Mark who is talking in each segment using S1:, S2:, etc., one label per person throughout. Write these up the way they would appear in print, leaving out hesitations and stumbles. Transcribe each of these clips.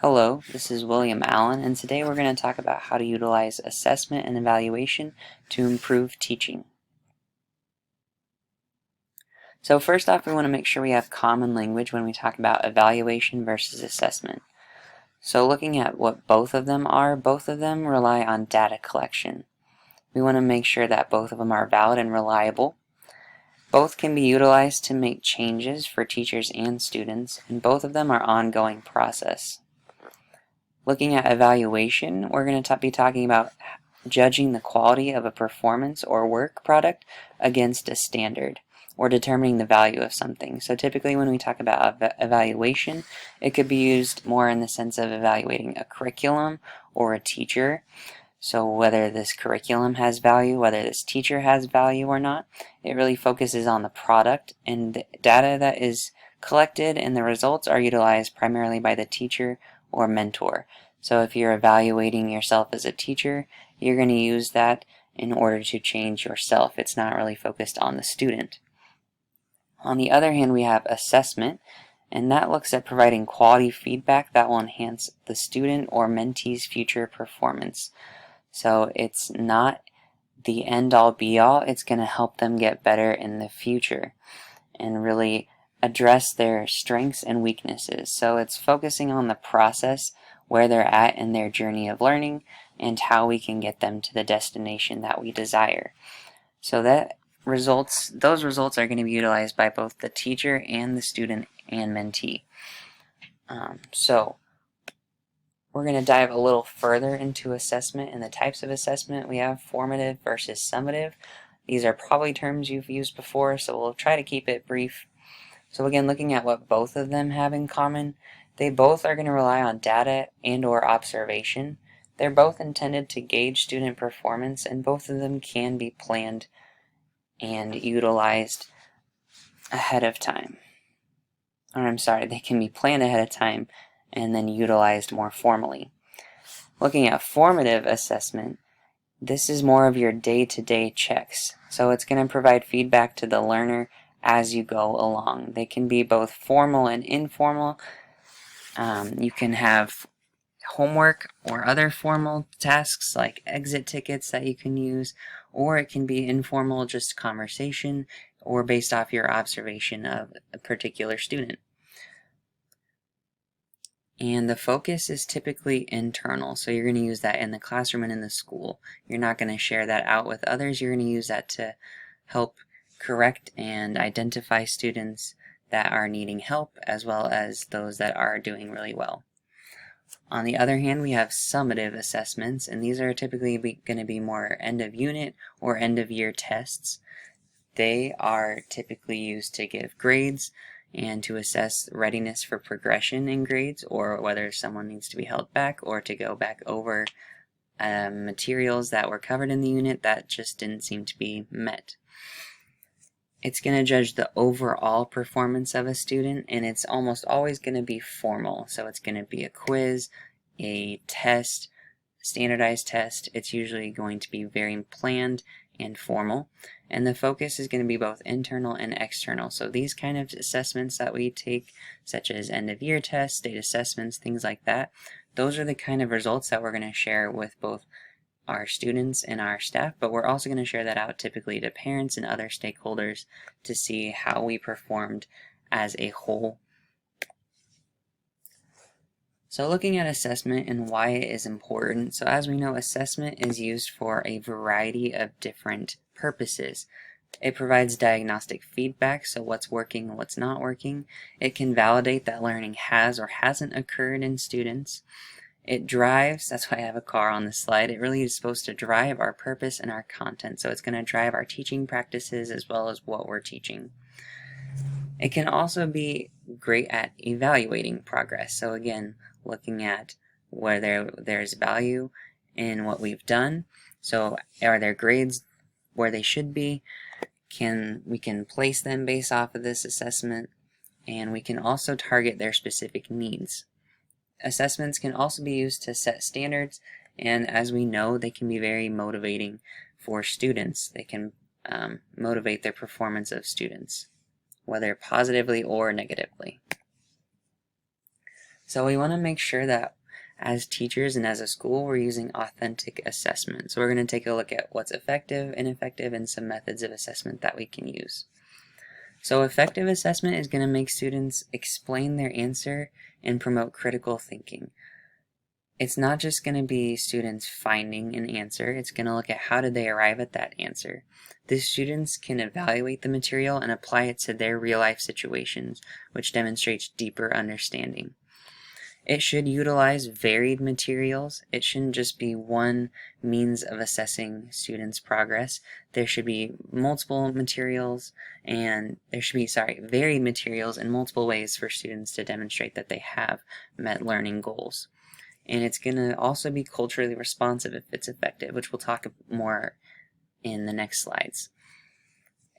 S1: Hello, this is William Allen, and today we're going to talk about how to utilize assessment and evaluation to improve teaching. So first off, we want to make sure we have common language when we talk about evaluation versus assessment. So looking at what both of them are, both of them rely on data collection. We want to make sure that both of them are valid and reliable. Both can be utilized to make changes for teachers and students, and both of them are ongoing process. Looking at evaluation, we're going to be talking about judging the quality of a performance or work product against a standard, or determining the value of something. So typically when we talk about evaluation, it could be used more in the sense of evaluating a curriculum or a teacher. So whether this curriculum has value, whether this teacher has value or not, it really focuses on the product and the data that is collected, and the results are utilized primarily by the teacher or mentor. So if you're evaluating yourself as a teacher, you're going to use that in order to change yourself. It's not really focused on the student. On the other hand, we have assessment, and that looks at providing quality feedback that will enhance the student or mentee's future performance. So it's not the end-all be-all, it's going to help them get better in the future and really address their strengths and weaknesses. So it's focusing on the process, where they're at in their journey of learning, and how we can get them to the destination that we desire. So those results are going to be utilized by both the teacher and the student and mentee. So we're going to dive a little further into assessment and the types of assessment. We have formative versus summative. These are probably terms you've used before, so we'll try to keep it brief. So again, looking at what both of them have in common, they both are going to rely on data and/or observation. They're both intended to gauge student performance, and both of them can be planned and utilized ahead of time. They can be planned ahead of time and then utilized more formally. Looking at formative assessment, this is more of your day-to-day checks. So it's going to provide feedback to the learner as you go along. They can be both formal and informal. You can have homework or other formal tasks like exit tickets that you can use, or it can be informal, just conversation, or based off your observation of a particular student. And the focus is typically internal, so you're going to use that in the classroom and in the school. You're not going to share that out with others. You're going to use that to help correct and identify students that are needing help, as well as those that are doing really well. On the other hand, we have summative assessments, and these are typically going to be more end-of-unit or end-of-year tests. They are typically used to give grades and to assess readiness for progression in grades, or whether someone needs to be held back or to go back over materials that were covered in the unit that just didn't seem to be met. It's going to judge the overall performance of a student, and it's almost always going to be formal. So it's going to be a quiz, a test, standardized test. It's usually going to be very planned and formal, and the focus is going to be both internal and external. So these kind of assessments that we take, such as end-of-year tests, state assessments, things like that, those are the kind of results that we're going to share with both our students and our staff, but we're also going to share that out typically to parents and other stakeholders to see how we performed as a whole. So looking at assessment and why it is important. So as we know, assessment is used for a variety of different purposes. It provides diagnostic feedback, so what's working and what's not working. It can validate that learning has or hasn't occurred in students. It drives, that's why I have a car on this slide, it really is supposed to drive our purpose and our content. So it's going to drive our teaching practices as well as what we're teaching. It can also be great at evaluating progress. So again, looking at where there's value in what we've done. So are there grades where they should be? We can place them based off of this assessment, and we can also target their specific needs. Assessments can also be used to set standards, and as we know, they can be very motivating for students. They can motivate their performance of students, whether positively or negatively. So we want to make sure that as teachers and as a school, we're using authentic assessment. So we're going to take a look at what's effective, ineffective, and some methods of assessment that we can use. So effective assessment is going to make students explain their answer and promote critical thinking. It's not just going to be students finding an answer, it's going to look at how did they arrive at that answer. The students can evaluate the material and apply it to their real-life situations, which demonstrates deeper understanding. It should utilize varied materials. It shouldn't just be one means of assessing students' progress. There should be multiple materials, and there should be, varied materials and multiple ways for students to demonstrate that they have met learning goals. And it's going to also be culturally responsive if it's effective, which we'll talk more in the next slides.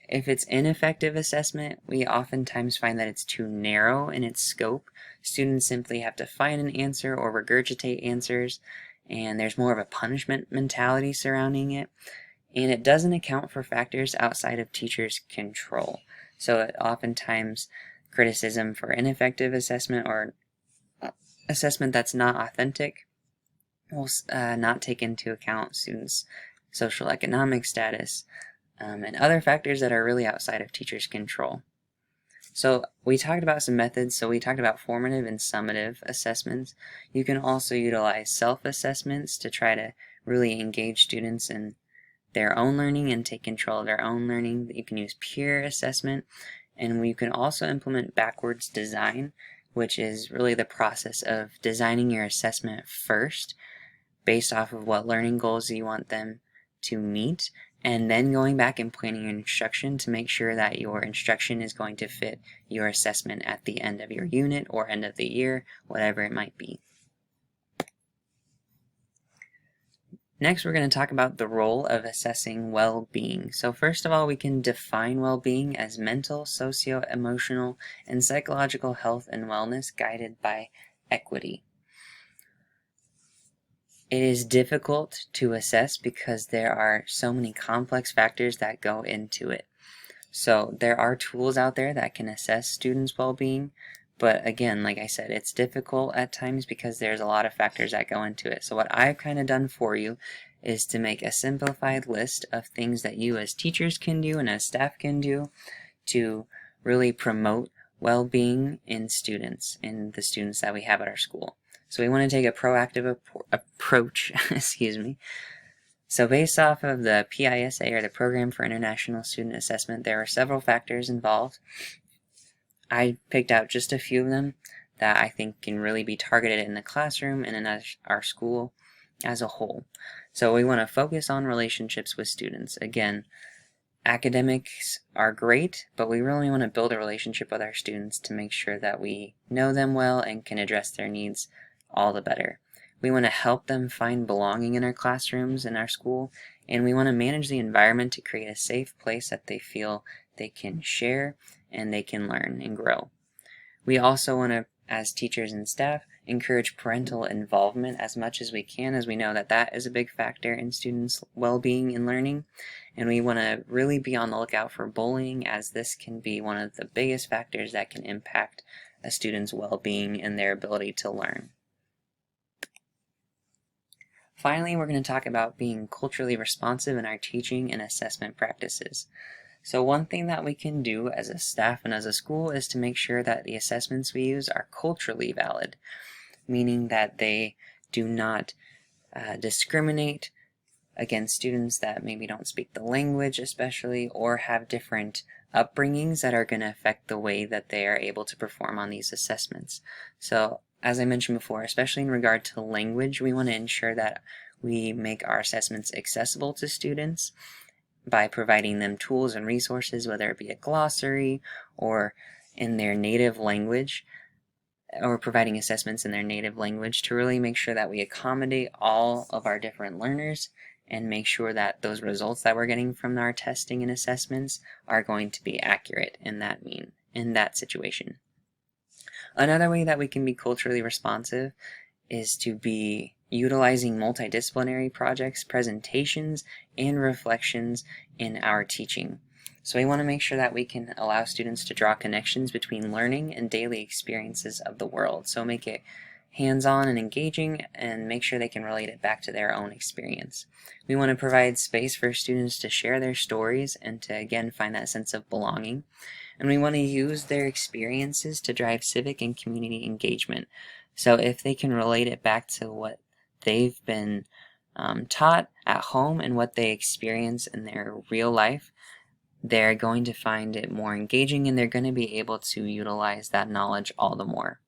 S1: If it's ineffective assessment, we oftentimes find that it's too narrow in its scope. Students simply have to find an answer or regurgitate answers, and there's more of a punishment mentality surrounding it. And it doesn't account for factors outside of teachers' control. So oftentimes criticism for ineffective assessment or assessment that's not authentic will not take into account students' social economic status, and other factors that are really outside of teachers' control. So we talked about some methods. So we talked about formative and summative assessments. You can also utilize self-assessments to try to really engage students in their own learning and take control of their own learning. You can use peer assessment, and you can also implement backwards design, which is really the process of designing your assessment first based off of what learning goals you want them to meet, and then going back and planning your instruction to make sure that your instruction is going to fit your assessment at the end of your unit or end of the year, whatever it might be. Next, we're going to talk about the role of assessing well-being. So first of all, we can define well-being as mental, socio-emotional, and psychological health and wellness guided by equity. It is difficult to assess because there are so many complex factors that go into it. So there are tools out there that can assess students' well-being, but again, like I said, it's difficult at times because there's a lot of factors that go into it. So what I've kind of done for you is to make a simplified list of things that you as teachers can do and as staff can do to really promote well-being in students, in the students that we have at our school. So we want to take a proactive approach, excuse me. So based off of the PISA, or the Program for International Student Assessment, there are several factors involved. I picked out just a few of them that I think can really be targeted in the classroom and in our school as a whole. So we want to focus on relationships with students. Again, academics are great, but we really want to build a relationship with our students to make sure that we know them well and can address their needs all the better. We want to help them find belonging in our classrooms, in our school, and we want to manage the environment to create a safe place that they feel they can share and they can learn and grow. We also want to, as teachers and staff, encourage parental involvement as much as we can, as we know that that is a big factor in students' well-being and learning. And we want to really be on the lookout for bullying, as this can be one of the biggest factors that can impact a student's well-being and their ability to learn. Finally, we're going to talk about being culturally responsive in our teaching and assessment practices. So one thing that we can do as a staff and as a school is to make sure that the assessments we use are culturally valid, meaning that they do not discriminate against students that maybe don't speak the language especially, or have different upbringings that are going to affect the way that they are able to perform on these assessments. So as I mentioned before, especially in regard to language, we want to ensure that we make our assessments accessible to students by providing them tools and resources, whether it be a glossary or in their native language, or providing assessments in their native language, to really make sure that we accommodate all of our different learners and make sure that those results that we're getting from our testing and assessments are going to be accurate in that situation. Another way that we can be culturally responsive is to be utilizing multidisciplinary projects, presentations, and reflections in our teaching. So we want to make sure that we can allow students to draw connections between learning and daily experiences of the world. So make it hands-on and engaging, and make sure they can relate it back to their own experience. We want to provide space for students to share their stories and to again find that sense of belonging. And we want to use their experiences to drive civic and community engagement. So if they can relate it back to what they've been taught at home and what they experience in their real life, they're going to find it more engaging, and they're going to be able to utilize that knowledge all the more.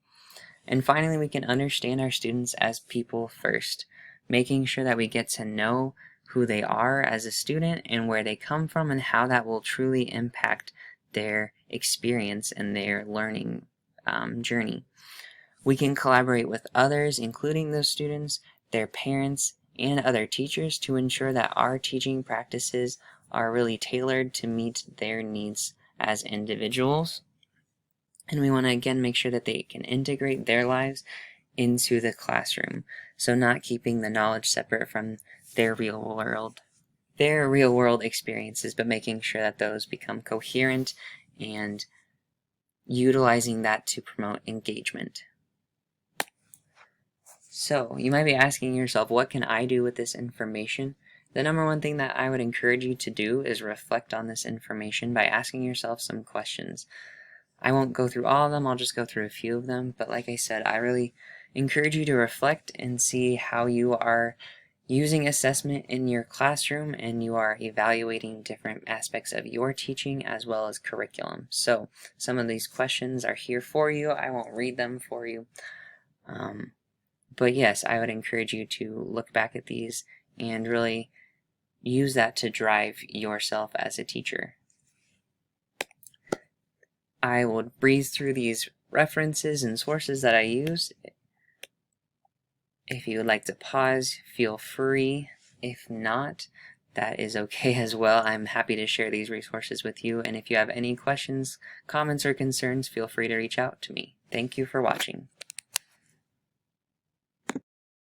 S1: And finally, we can understand our students as people first, making sure that we get to know who they are as a student and where they come from and how that will truly impact their experience and their learning journey. We can collaborate with others, including those students, their parents, and other teachers, to ensure that our teaching practices are really tailored to meet their needs as individuals. And we want to again make sure that they can integrate their lives into the classroom, so not keeping the knowledge separate from their real world experiences, but making sure that those become coherent and utilizing that to promote engagement. So you might be asking yourself, what can I do with this information? The number one thing that I would encourage you to do is reflect on this information by asking yourself some questions. I won't go through all of them, I'll just go through a few of them, but like I said, I really encourage you to reflect and see how you are using assessment in your classroom and you are evaluating different aspects of your teaching as well as curriculum. So some of these questions are here for you. I won't read them for you. But yes, I would encourage you to look back at these and really use that to drive yourself as a teacher. I will breeze through these references and sources that I use. If you would like to pause, feel free. If not, that is okay as well. I'm happy to share these resources with you. And if you have any questions, comments, or concerns, feel free to reach out to me. Thank you for watching.